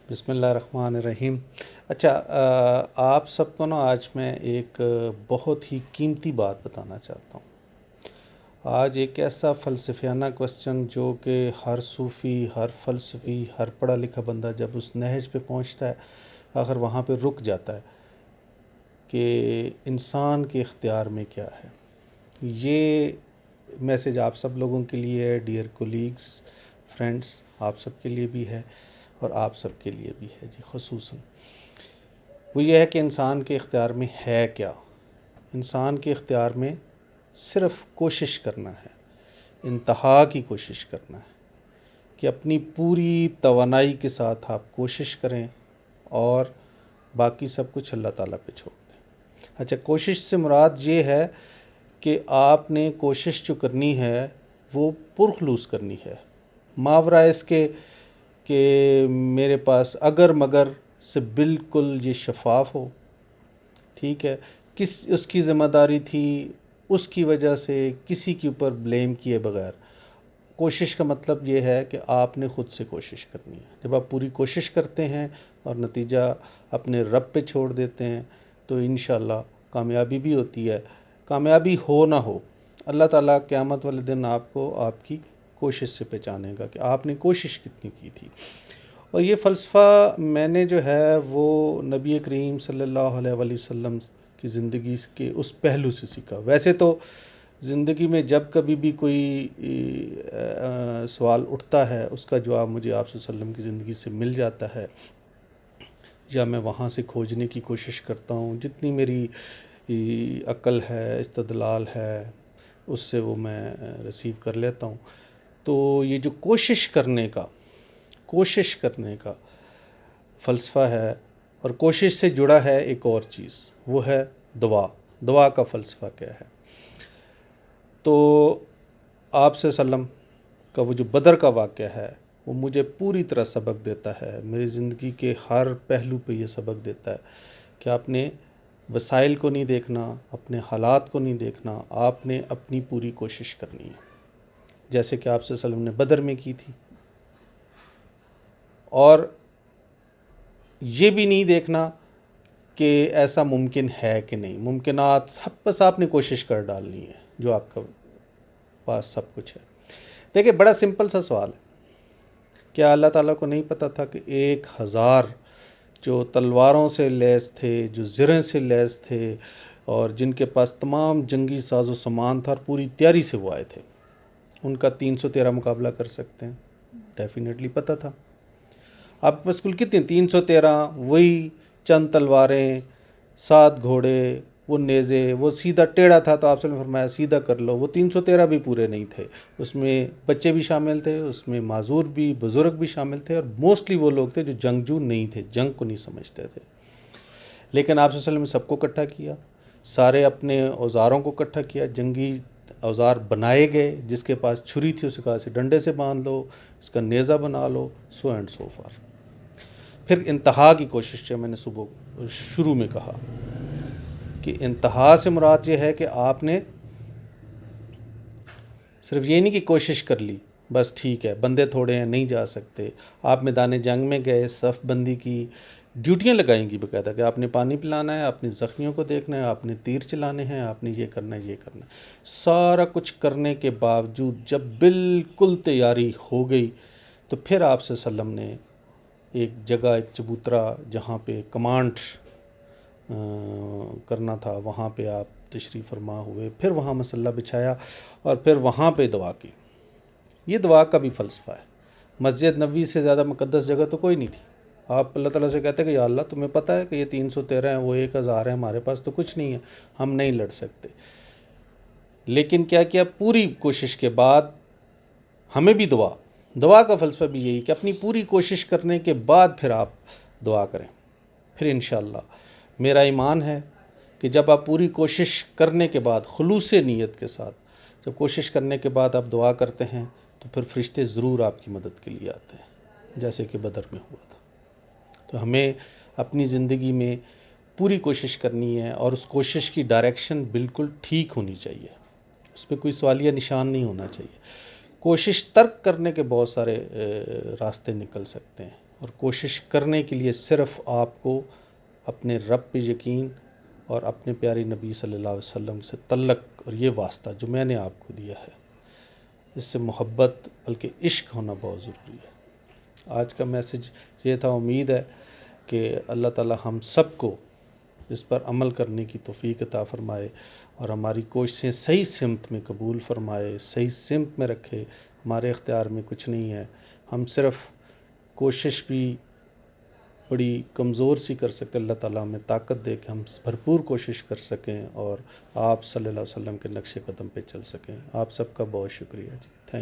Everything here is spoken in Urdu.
بسم اللہ الرحمن الرحیم۔ اچھا، آپ سب کو نا آج میں ایک بہت ہی قیمتی بات بتانا چاہتا ہوں۔ آج ایک ایسا فلسفیانہ کوسچن جو کہ ہر صوفی، ہر فلسفی، ہر پڑھا لکھا بندہ جب اس نہج پہ پہنچتا ہے آخر وہاں پہ رک جاتا ہے کہ انسان کے اختیار میں کیا ہے۔ یہ میسج آپ سب لوگوں کے لیے ہے، ڈیئر کولیگز، فرینڈز، آپ سب کے لیے بھی ہے اور آپ سب کے لیے بھی ہے جی خصوصاً۔ وہ یہ ہے کہ انسان کے اختیار میں ہے کیا۔ انسان کے اختیار میں صرف کوشش کرنا ہے، انتہا کی کوشش کرنا ہے کہ اپنی پوری توانائی کے ساتھ آپ کوشش کریں اور باقی سب کچھ اللہ تعالیٰ پہ چھوڑ دیں۔ اچھا، کوشش سے مراد یہ ہے کہ آپ نے کوشش جو کرنی ہے وہ پرخلوص کرنی ہے، ماورا اس کے کہ میرے پاس اگر مگر سے بالکل یہ شفاف ہو، ٹھیک ہے، اس کی ذمہ داری تھی، اس کی وجہ سے کسی کے اوپر بلیم کیے بغیر۔ کوشش کا مطلب یہ ہے کہ آپ نے خود سے کوشش کرنی ہے۔ جب آپ پوری کوشش کرتے ہیں اور نتیجہ اپنے رب پہ چھوڑ دیتے ہیں تو انشاءاللہ کامیابی بھی ہوتی ہے۔ کامیابی ہو نہ ہو، اللہ تعالیٰ قیامت والے دن آپ کو آپ کی کوشش سے پہچانے گا کہ آپ نے کوشش کتنی کی تھی۔ اور یہ فلسفہ میں نے جو ہے وہ نبی کریم صلی اللہ علیہ وآلہ وسلم کی زندگی کے اس پہلو سے سیکھا۔ ویسے تو زندگی میں جب کبھی بھی کوئی سوال اٹھتا ہے اس کا جواب مجھے آپ صلی اللہ علیہ وسلم کی زندگی سے مل جاتا ہے، یا میں وہاں سے کھوجنے کی کوشش کرتا ہوں، جتنی میری عقل ہے، استدلال ہے، اس سے وہ میں ریسیو کر لیتا ہوں۔ تو یہ جو کوشش کرنے کا فلسفہ ہے، اور کوشش سے جڑا ہے ایک اور چیز، وہ ہے دعا کا فلسفہ کیا ہے۔ تو آپ صلی اللہ علیہ وسلم کا وہ جو بدر کا واقعہ ہے وہ مجھے پوری طرح سبق دیتا ہے، میری زندگی کے ہر پہلو پہ یہ سبق دیتا ہے کہ آپ نے وسائل کو نہیں دیکھنا، اپنے حالات کو نہیں دیکھنا، آپ نے اپنی پوری کوشش کرنی ہے، جیسے کہ آپ صلی اللہ علیہ وسلم نے بدر میں کی تھی۔ اور یہ بھی نہیں دیکھنا کہ ایسا ممکن ہے کہ نہیں، ممکنات بس آپ نے کوشش کر ڈالنی ہے جو آپ کا پاس سب کچھ ہے۔ دیکھیں، بڑا سمپل سا سوال ہے، کیا اللہ تعالیٰ کو نہیں پتہ تھا کہ 1000 جو تلواروں سے لیس تھے، جو زریں سے لیس تھے اور جن کے پاس تمام جنگی ساز و سامان تھا اور پوری تیاری سے وہ آئے تھے، ان کا 313 مقابلہ کر سکتے ہیں؟ ڈیفینیٹلی پتہ تھا۔ آپ کے پاس کل کتنے؟ 313، وہی چند تلواریں، 7 گھوڑے، وہ نیزے، وہ سیدھا ٹیڑھا تھا تو آپ سے فرمایا سیدھا کر لو۔ وہ 313 بھی پورے نہیں تھے، اس میں بچے بھی شامل تھے، اس میں معذور بھی، بزرگ بھی شامل تھے، اور موسٹلی وہ لوگ تھے جو جنگجو نہیں تھے، جنگ کو نہیں سمجھتے تھے۔ لیکن آپ صلی اللہ علیہ وسلم نے سب کو اکٹھا کیا، سارے اپنے اوزاروں کو اکٹھا کیا، جنگی اوزار بنائے گئے، جس کے پاس چھری تھی اسے کہا سے ڈنڈے سے باندھ لو، اس کا نیزہ بنا لو، سو اینڈ سو فار۔ پھر انتہا کی کوشش جو میں نے صبح شروع میں کہا کہ انتہا سے مراد یہ ہے کہ آپ نے صرف یہ نہیں کہ کوشش کر لی بس ٹھیک ہے، بندے تھوڑے ہیں نہیں جا سکتے، آپ میدان جنگ میں گئے، صف بندی کی ڈیوٹیاں لگائیں گی باقاعدہ کہ آپ نے پانی پلانا ہے، اپنی زخمیوں کو دیکھنا ہے، آپ نے تیر چلانے ہیں، آپ نے یہ کرنا ہے، یہ کرنا ہے۔ سارا کچھ کرنے کے باوجود جب بالکل تیاری ہو گئی تو پھر آپ صلی اللہ علیہ وسلم نے ایک جگہ، ایک چبوترا جہاں پہ کمانڈ کرنا تھا، وہاں پہ آپ تشریف فرما ہوئے، پھر وہاں مسلح بچھایا اور پھر وہاں پہ دعا کی۔ یہ دعا کا بھی فلسفہ ہے۔ مسجد نبوی سے زیادہ مقدس جگہ تو کوئی نہیں تھی۔ آپ اللہ تعالیٰ سے کہتے ہیں کہ یا اللہ تمہیں پتہ ہے کہ یہ 313 ہیں، وہ 1000 ہیں، ہمارے پاس تو کچھ نہیں ہے، ہم نہیں لڑ سکتے۔ لیکن کیا کیا؟ پوری کوشش کے بعد ہمیں بھی دعا کا فلسفہ بھی یہی کہ اپنی پوری کوشش کرنے کے بعد پھر آپ دعا کریں، پھر انشاءاللہ میرا ایمان ہے کہ جب آپ پوری کوشش کرنے کے بعد خلوص نیت کے ساتھ جب کوشش کرنے کے بعد آپ دعا کرتے ہیں تو پھر فرشتے ضرور آپ کی مدد کے لیے آتے ہیں، جیسے کہ بدر میں ہوا تھا۔ تو ہمیں اپنی زندگی میں پوری کوشش کرنی ہے اور اس کوشش کی ڈائریکشن بالکل ٹھیک ہونی چاہیے، اس پہ کوئی سوالیہ نشان نہیں ہونا چاہیے۔ کوشش ترک کرنے کے بہت سارے راستے نکل سکتے ہیں، اور کوشش کرنے کے لیے صرف آپ کو اپنے رب پہ یقین اور اپنے پیارے نبی صلی اللہ علیہ وسلم سے تعلق اور یہ واسطہ جو میں نے آپ کو دیا ہے، اس سے محبت بلکہ عشق ہونا بہت ضروری ہے۔ آج کا میسج یہ تھا، امید ہے کہ اللہ تعالی ہم سب کو اس پر عمل کرنے کی توفیق عطا فرمائے اور ہماری کوششیں صحیح سمت میں قبول فرمائے، صحیح سمت میں رکھے۔ ہمارے اختیار میں کچھ نہیں ہے، ہم صرف کوشش بھی بڑی کمزور سی کر سکتے، اللہ تعالیٰ ہمیں طاقت دے کہ ہم بھرپور کوشش کر سکیں اور آپ صلی اللہ علیہ وسلم کے نقش قدم پہ چل سکیں۔ آپ سب کا بہت شکریہ جی، تھینک